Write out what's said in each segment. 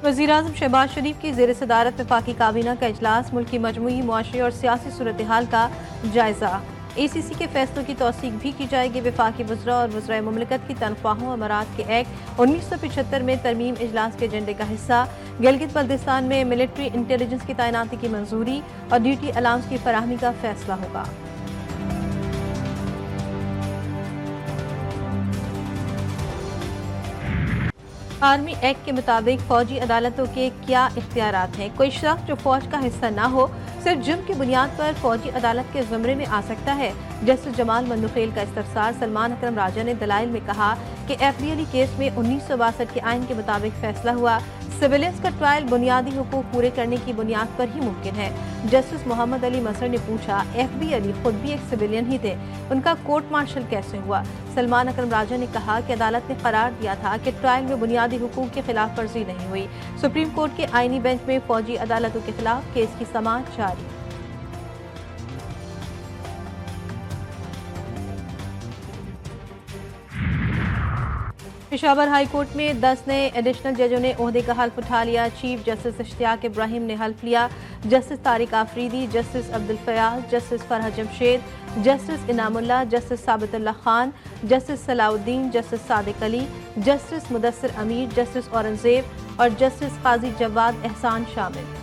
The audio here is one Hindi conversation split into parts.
वज़ीर-ए-आज़म शहबाज शरीफ की ज़ेर सदारत वफ़ाक़ी काबीना का इजलास, मुल्क की मजमूई मुआशी और सियासी सूरत हाल का जायज़ा। ACC के फैसलों की तौसीक भी की जाएगी। वफ़ाक़ी वज़रा और वज़राए मुमलिकत की तनख्वाहों अमारात के एक्ट 1975 में तरमीम इजलास के एजेंडे का हिस्सा। गिलगित बल्तिस्तान में मिलिट्री इंटेलिजेंस की तैनाती की मंजूरी और ड्यूटी अलाउंस की फराहमी का फैसला होगा। आर्मी एक्ट के मुताबिक फौजी अदालतों के क्या इख्तियारात हैं। कोई शख्स जो फौज का हिस्सा ना हो सिर्फ जुर्म की बुनियाद पर फौजी अदालत के ज़ुमरे में आ सकता है। जस्टिस जमाल मंदुखेल का इस्तफसार सलमान अकरम राजा ने दलाइल में कहा कि FD अली केस में 1962 के आइन के मुताबिक फैसला हुआ। सिविलियंस का ट्रायल बुनियादी हुकूक पूरे करने की बुनियाद पर ही मुमकिन है। जस्टिस मोहम्मद अली मसर ने पूछा, FD अली खुद भी एक सिविलियन ही थे, उनका कोर्ट मार्शल कैसे हुआ? सलमान अकरम राजा ने कहा कि अदालत ने करार दिया था कि ट्रायल में बुनियादी हुकूक की खिलाफ वर्जी नहीं हुई। सुप्रीम कोर्ट के आईनी बेंच में फौजी अदालतों के खिलाफ केस की समाअत जारी। पेशावर हाई कोर्ट में 10 नए एडिशनल जजों ने ओहदे का हल्फ उठा लिया। चीफ जस्टिस इश्तियाक इब्राहिम ने हल्फ लिया। Justice Tariq Afridi, justice Abdul Fayaz, justice Farhad Jamshed, justice Inamullah, justice Sabitullah Khan, justice Salahuddin, justice Sadiq Ali, justice Mudassir Amir, justice Aurangzeb और जस्टिस काजी जवाद एहसान शामिल।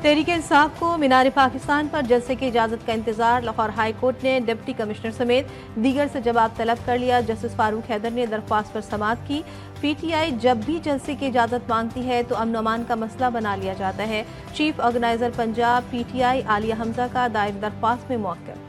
तहरीक इंसाफ को मीनार पाकिस्तान पर जलसे की इजाज़त का इंतजार। लाहौर हाई कोर्ट ने डिप्टी कमिश्नर समेत दीगर से जवाब तलब कर लिया। जस्टिस फारूक हैदर ने दरख्वास्त पर समाअत की। PTI जब भी जलसे की इजाज़त मांगती है तो अमन अमान का मसला बना लिया जाता है। Chief organiser Punjab PTI Alia Hamza का दायर दरख्वास्त में मौक़िफ़।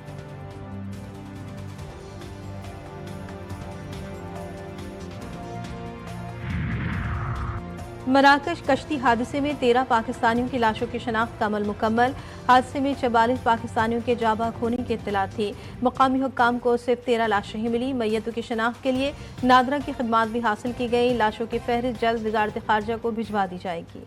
मराकश कश्ती हादसे में 13 पाकिस्तानियों की लाशों की शनाख्त का अमल मुकम्मल। हादसे में 44 पाकिस्तानियों के जाबाक होने की इत्तला थी। मुकामी हुक्काम को सिर्फ 13 लाशें ही मिली। मैयतों की शनाख्त के लिए नादरा की खिदमात भी हासिल की गई। लाशों की फहरिस्त जल्द वजारत खारजा को भिजवा दी जाएगी।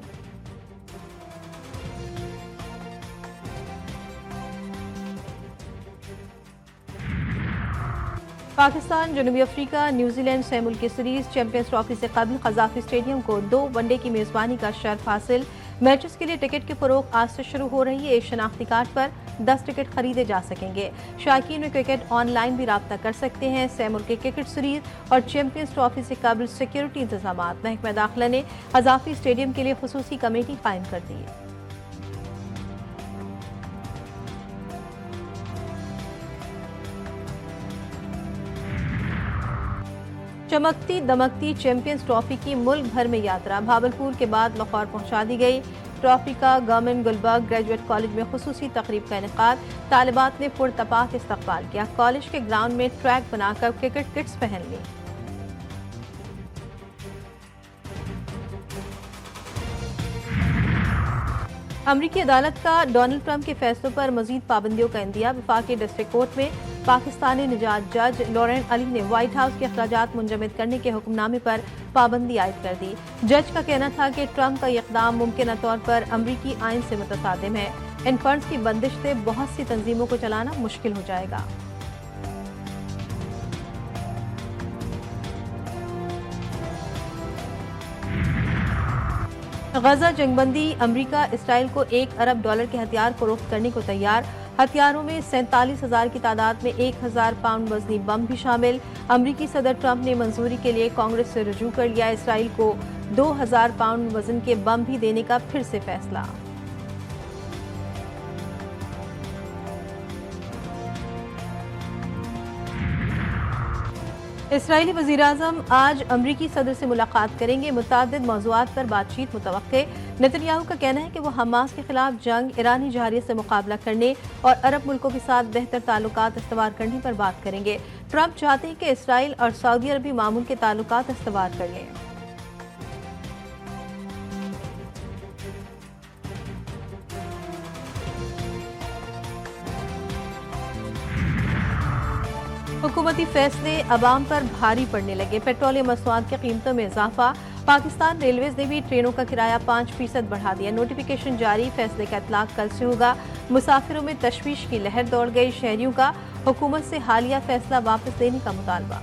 पाकिस्तान जनूबी अफ्रीका न्यूजीलैंड से मुल्की सीरीज चैंपियंस ट्रॉफी से कबल कज़ाफी स्टेडियम को 2 वनडे की मेजबानी का शर्फ हासिल। मैचेस के लिए टिकट की फरोख्त आज से शुरू हो रही है। एक शनाख्ती कार्ड पर 10 टिकट खरीदे जा सकेंगे। शायकीन में क्रिकेट ऑनलाइन भी राब्ता कर सकते हैं। सह मुल्की क्रिकेट सीरीज और चैंपियंस ट्रॉफी से कबल सिक्योरिटी इंतजाम। महकमा दाखिला ने कज़ाफी स्टेडियम के लिए खुसूसी कमेटी कायम कर दी है। चमकती दमकती चैंपियंस ट्रॉफी की मुल्क भर में यात्रा भावलपुर के बाद लाहौर पहुंचा दी गई। ट्रॉफी का गवर्नमेंट गुलबर्ग ग्रेजुएट कॉलेज में खुसूसी तकरीब का इनेकाद। तालिबात ने पुरतपाक इस्तकबाल किया। कॉलेज के ग्राउंड में ट्रैक बनाकर क्रिकेट किट्स पहन ली। अमरीकी अदालत का डोनाल्ड ट्रंप के फैसलों पर मजीद पाबंदियों का इंदिया। वफाकी डिस्ट्रिक्ट कोर्ट में पाकिस्तानी निजात जज लॉरेन अली ने व्हाइट हाउस के अखराजात मुंजमद करने के हुक्मनामे पर पाबंदी आयद कर दी। जज का कहना था कि ट्रंप का यह इक़दाम मुमकिन तौर पर अमरीकी आइन से मुतसादिम है। इन फंड्स की बंदिश से बहुत सी तंजीमों को चलाना मुश्किल हो जाएगा। गजा जंगबंदी अमरीका इसराइल को $1 अरब के हथियार फरोख्त करने को तैयार। हथियारों में 47,000 की तादाद में 1,000 पाउंड वजनी बम भी शामिल। अमरीकी सदर ट्रंप ने मंजूरी के लिए कांग्रेस से रुजू कर लिया। इसराइल को 2,000 पाउंड वजन के बम भी देने का फिर से फैसला। इसराइली वज़ीर-ए-आज़म आज अमरीकी सदर से मुलाकात करेंगे। मुतअद्दिद मौज़ूआत पर बातचीत मुतवक्के। नेतन्याहू का कहना है कि वो हमास के खिलाफ जंग, ईरानी जहारियत से मुकाबला करने और अरब मुल्कों के साथ बेहतर ताल्लुकात इस्तवार करने पर बात करेंगे। ट्रंप चाहते हैं कि इसराइल और सऊदी अरब भी मामूल के ताल्लुकात इस्तवार कर लें। हुकूमती फैसले अवाम पर भारी पड़ने लगे। पेट्रोलियम मसनूआत की कीमतों में इजाफा पाकिस्तान रेलवेज ने भी ट्रेनों का किराया 5% बढ़ा दिया। नोटिफिकेशन जारी, फैसले का इतलाक कल से होगा। मुसाफिरों में तशवीश की लहर दौड़ गई। शहरियों का हुकूमत से हालिया फैसला वापस लेने का मुतालबा।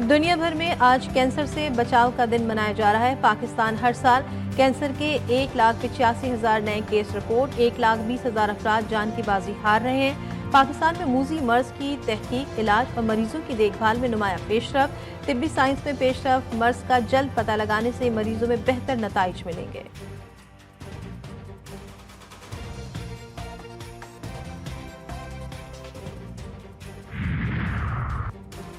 दुनिया भर में आज कैंसर से बचाव का दिन मनाया जा रहा है। पाकिस्तान हर साल कैंसर के 1,85,000 नए केस रिपोर्ट, 1,20,000 अफराद जान की बाजी हार रहे हैं। पाकिस्तान में मूजी मर्ज की तहकीक, इलाज और मरीजों की देखभाल में नुमाया पेशरफ। तिब्बी साइंस में पेशरफ, मर्ज का जल्द पता लगाने से मरीजों में बेहतर नताइज मिलेंगे।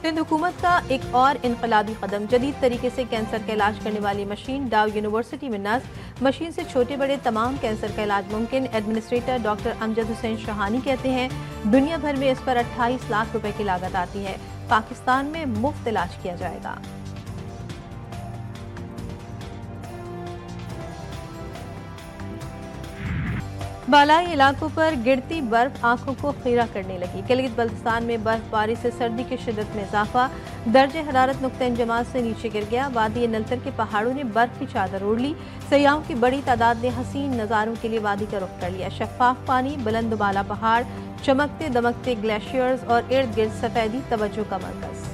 सिंध हुकूमत का एक और इनकलाबी कदम, जदीद तरीके से कैंसर का इलाज करने वाली मशीन। डाउ यूनिवर्सिटी में नस्ब मशीन से छोटे बड़े तमाम कैंसर का इलाज मुमकिन। एडमिनिस्ट्रेटर डॉक्टर अमजद हुसैन शाहानी कहते हैं दुनिया भर में इस पर 28 लाख रुपए की लागत आती है। पाकिस्तान में मुफ्त इलाज किया जाएगा। बालाई इलाकों पर गिरती बर्फ आंखों को खीरा करने लगी। गिलगित बल्तिस्तान में बर्फबारी से सर्दी की शिद्दत में इजाफा, दर्जे हरारत नुक्ता इंजमात से नीचे गिर गया। वादी नलतर के पहाड़ों ने बर्फ की चादर ओढ़ ली। सयाहों की बड़ी तादाद ने हसीन नज़ारों के लिए वादी का रुख कर लिया। शफाफ पानी, बुलंद बाला पहाड़, चमकते दमकते ग्लेशियर्स और इर्द गिर्द सफेदी तवज्जो का मरकज।